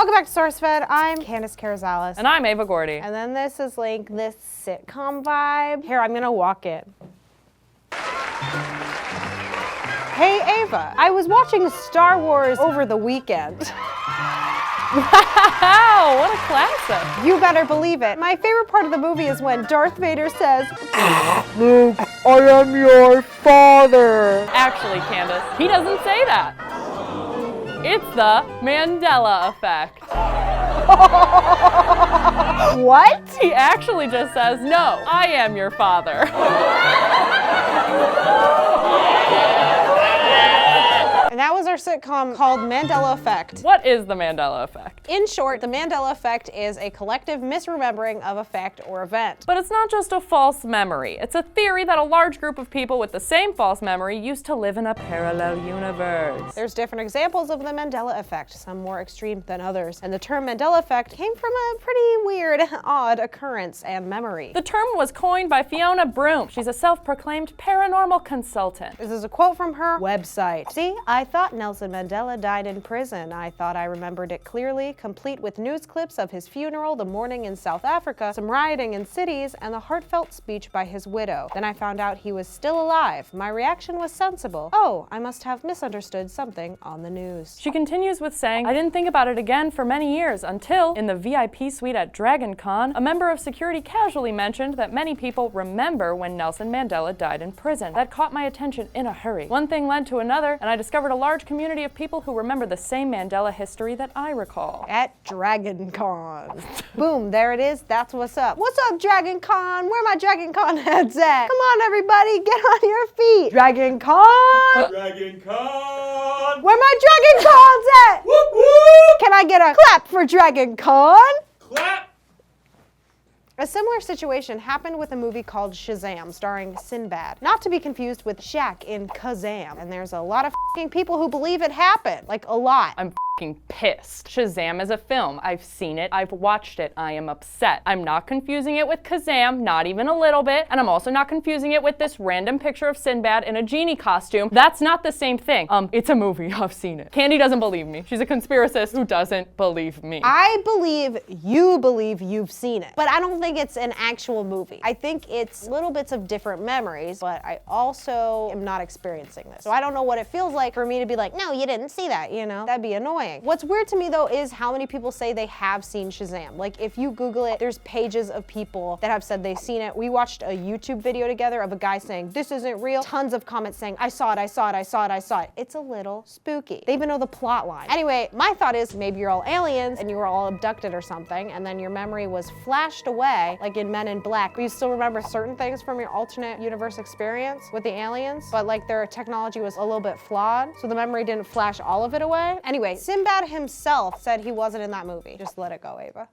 Welcome back to SourceFed. I'm Candace Carrizales. And I'm Ava Gordy. And then this is like this sitcom vibe. Here, I'm gonna walk it. Hey Ava, I was watching Star Wars over the weekend. Wow, what a classic. You better believe it. My favorite part of the movie is when Darth Vader says, Luke, I am your father. Actually, Candace, he doesn't say that. It's the Mandela Effect. What? He actually just says, no, I am your father. And that was our sitcom called Mandela Effect. What is the Mandela Effect? In short, the Mandela Effect is a collective misremembering of a fact or event. But it's not just a false memory. It's a theory that a large group of people with the same false memory used to live in a parallel universe. There's different examples of the Mandela Effect, some more extreme than others. And the term Mandela Effect came from a pretty weird, odd occurrence and memory. The term was coined by Fiona Broom. She's a self-proclaimed paranormal consultant. This is a quote from her website. See, I thought Nelson Mandela died in prison. I thought I remembered it clearly, complete with news clips of his funeral, the mourning in South Africa, some rioting in cities, and the heartfelt speech by his widow. Then I found out he was still alive. My reaction was sensible. Oh, I must have misunderstood something on the news. She continues with saying, I didn't think about it again for many years until, in the VIP suite at Dragon Con, a member of security casually mentioned that many people remember when Nelson Mandela died in prison. That caught my attention in a hurry. One thing led to another, and I discovered a large community of people who remember the same Mandela history that I recall. At Dragon Con. Boom, there it is. That's what's up. What's up, Dragon Con? Where my Dragon Con heads at? Come on, everybody, get on your feet. Dragon Con! Dragon Con! Where my Dragon Cons at? Whoop whoop! Can I get a clap for Dragon Con? Clap! A similar situation happened with a movie called Shazam, starring Sinbad. Not to be confused with Shaq in Kazam. And there's a lot of f***ing people who believe it happened. Like, a lot. I'm f***ing pissed. Shazam is a film. I've seen it. I've watched it. I am upset. I'm not confusing it with Kazam, not even a little bit. And I'm also not confusing it with this random picture of Sinbad in a genie costume. That's not the same thing. It's a movie. I've seen it. Candy doesn't believe me. She's a conspiracist who doesn't believe me. I believe you've seen it. But I don't think it's an actual movie. I think it's little bits of different memories, but I also am not experiencing this. So I don't know what it feels like for me to be like, no, you didn't see that, you know? That'd be annoying. What's weird to me though is how many people say they have seen Shazam. Like if you Google it, there's pages of people that have said they've seen it. We watched a YouTube video together of a guy saying, this isn't real. Tons of comments saying, I saw it, I saw it, I saw it, I saw it. It's a little spooky. They even know the plot line. Anyway, my thought is maybe you're all aliens and you were all abducted or something, and then your memory was flashed away, like in Men in Black, but you still remember certain things from your alternate universe experience with the aliens, but like their technology was a little bit flawed, so the memory didn't flash all of it away. Anyway, Sinbad himself said he wasn't in that movie. Just let it go, Ava.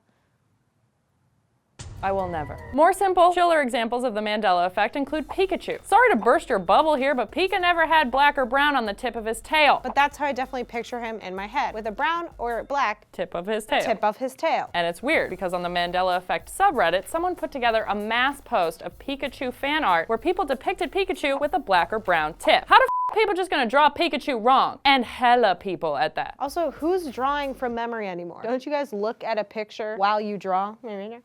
I will never. More simple, chiller examples of the Mandela Effect include Pikachu. Sorry to burst your bubble here, but Pika never had black or brown on the tip of his tail. But that's how I definitely picture him in my head, with a brown or black Tip of his tail. tip of his tail. And it's weird because on the Mandela Effect subreddit, someone put together a mass post of Pikachu fan art where people depicted Pikachu with a black or brown tip. How the f people just gonna draw Pikachu wrong? And hella people at that. Also, who's drawing from memory anymore? Don't you guys look at a picture while you draw?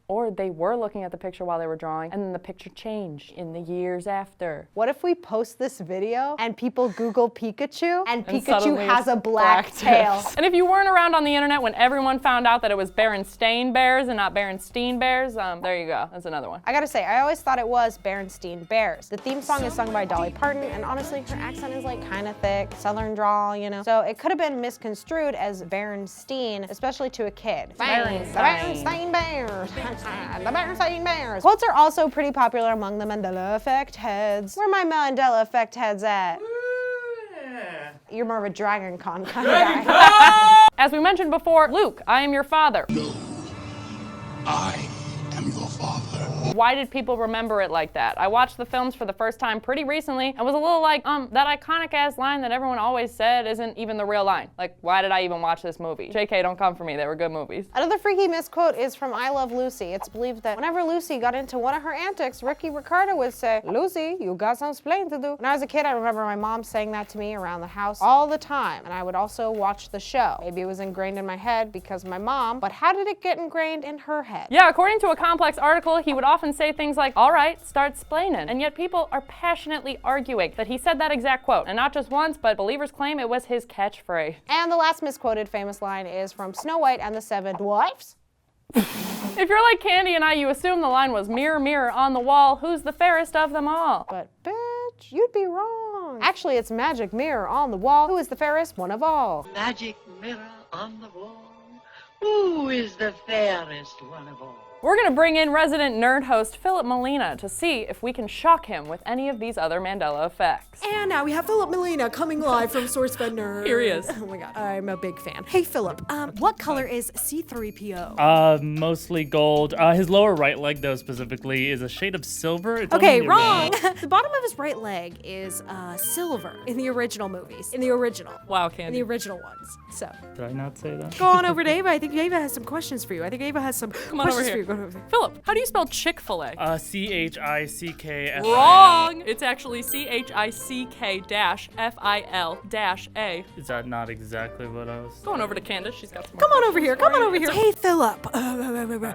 Or they were looking at the picture while they were drawing, and then the picture changed in the years after. What if we post this video and people Google Pikachu and Pikachu suddenly has it's a black tail? tips. And if you weren't around on the internet when everyone found out that it was Berenstein Bears and not Berenstein Bears, there you go. That's another one. I gotta say, I always thought it was Berenstein Bears. The theme song is sung by Dolly Parton, and honestly, her accent is like kind of thick, southern drawl, you know? So it could have been misconstrued as Berenstein, especially to a kid. The Berenstein Bears. The Berenstein Bears. Quotes are also pretty popular among the Mandela Effect heads. Where my Mandela Effect heads at? You're more of a Dragon Con kind of guy. As we mentioned before, Luke, I am your father. No, I am your father. Why did people remember it like that? I watched the films for the first time pretty recently and was a little like, that iconic ass line that everyone always said isn't even the real line. Like, why did I even watch this movie? JK, don't come for me, they were good movies. Another freaky misquote is from I Love Lucy. It's believed that whenever Lucy got into one of her antics, Ricky Ricardo would say, Lucy, you got some explaining to do. When I was a kid, I remember my mom saying that to me around the house all the time, and I would also watch the show. Maybe it was ingrained in my head because of my mom, but how did it get ingrained in her head? Yeah, according to a Complex article, he would often say things like, all right, start splaining. And yet people are passionately arguing that he said that exact quote. And not just once, but believers claim it was his catchphrase. And the last misquoted famous line is from Snow White and the Seven Dwarfs. If you're like Candy and I, you assume the line was, mirror, mirror on the wall, who's the fairest of them all? But bitch, you'd be wrong. Actually, it's magic mirror on the wall. Who is the fairest one of all? Magic mirror on the wall, who is the fairest one of all? We're gonna bring in resident nerd host Philip Molina to see if we can shock him with any of these other Mandela effects. And now we have Philip Molina coming live from SourceFed Nerd. Here he is. Oh my god, I'm a big fan. Hey Philip, what color is C-3PO? Mostly gold. His lower right leg, though, specifically, is a shade of silver. It's Okay, only wrong. red. The bottom of his right leg is silver in the original movies. In the original. Wow, In Candy. the original ones. So, Did I not say that? go on over to Ava. I think Ava has some questions for you. I think Ava has some Come on over questions here. for you. Go over there. Philip, how do you spell Chick-fil-A? Chickfil. Wrong! It's actually CHICK-FIL-A. Is that not exactly what I was? Going over to Candace, she's got some Come on over here. Come on over here. Hey Philip.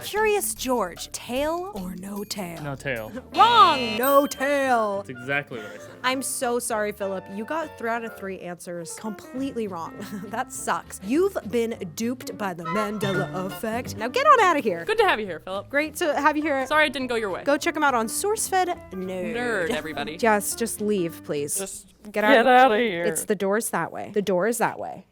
Curious George, tail or no tail? No tail. Wrong. No tail. That's exactly what I said. I'm so sorry, Philip. You got 3 out of 3 answers completely wrong. That sucks. You've been duped by the Mandela Effect. Now get on out of here. Good to have you here, Philip. Great to have you here. Sorry it didn't go your way. Go check them out on SourceFed Nerd. Nerd, everybody. Yes, just leave, please. Just get out. Get out of here. It's the door's that way. The door is that way.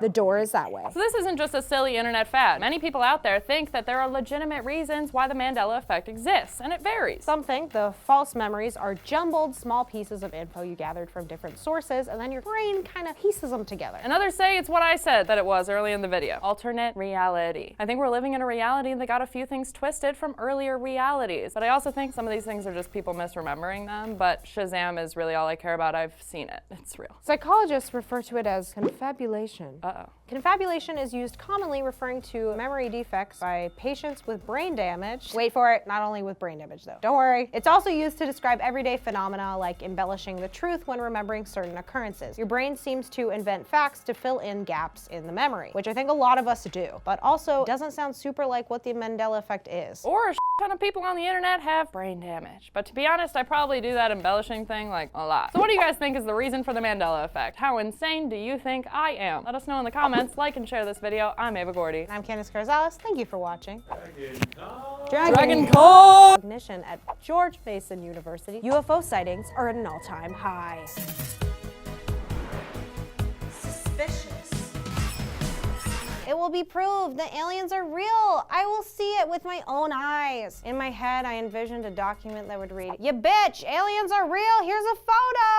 The door is that way. So this isn't just a silly internet fad. Many people out there think that there are legitimate reasons why the Mandela effect exists, and it varies. Some think the false memories are jumbled small pieces of info you gathered from different sources, and then your brain kind of pieces them together. And others say it's what I said that it was early in the video. Alternate reality. I think we're living in a reality that got a few things twisted from earlier realities. But I also think some of these things are just people misremembering them, but Shazam is really all I care about. I've seen it. It's real. Psychologists refer to it as confabulation. Uh-oh. Confabulation is used commonly referring to memory defects by patients with brain damage. Wait for it, not only with brain damage though. Don't worry. It's also used to describe everyday phenomena like embellishing the truth when remembering certain occurrences. Your brain seems to invent facts to fill in gaps in the memory, which I think a lot of us do, but also doesn't sound super like what the Mandela effect is. Or a ton of people on the internet have brain damage. But to be honest, I probably do that embellishing thing like a lot. So what do you guys think is the reason for the Mandela effect? How insane do you think I am? Let us know in the comments. Like and share this video. I'm Ava Gordy. I'm Candice Carzales. Thank you for watching. Dragon Call! Ignition at George Mason University. UFO sightings are at an all-time high. Suspicious. It will be proved that aliens are real. I will see it with my own eyes. In my head, I envisioned a document that would read, "Ya bitch, aliens are real, here's a photo."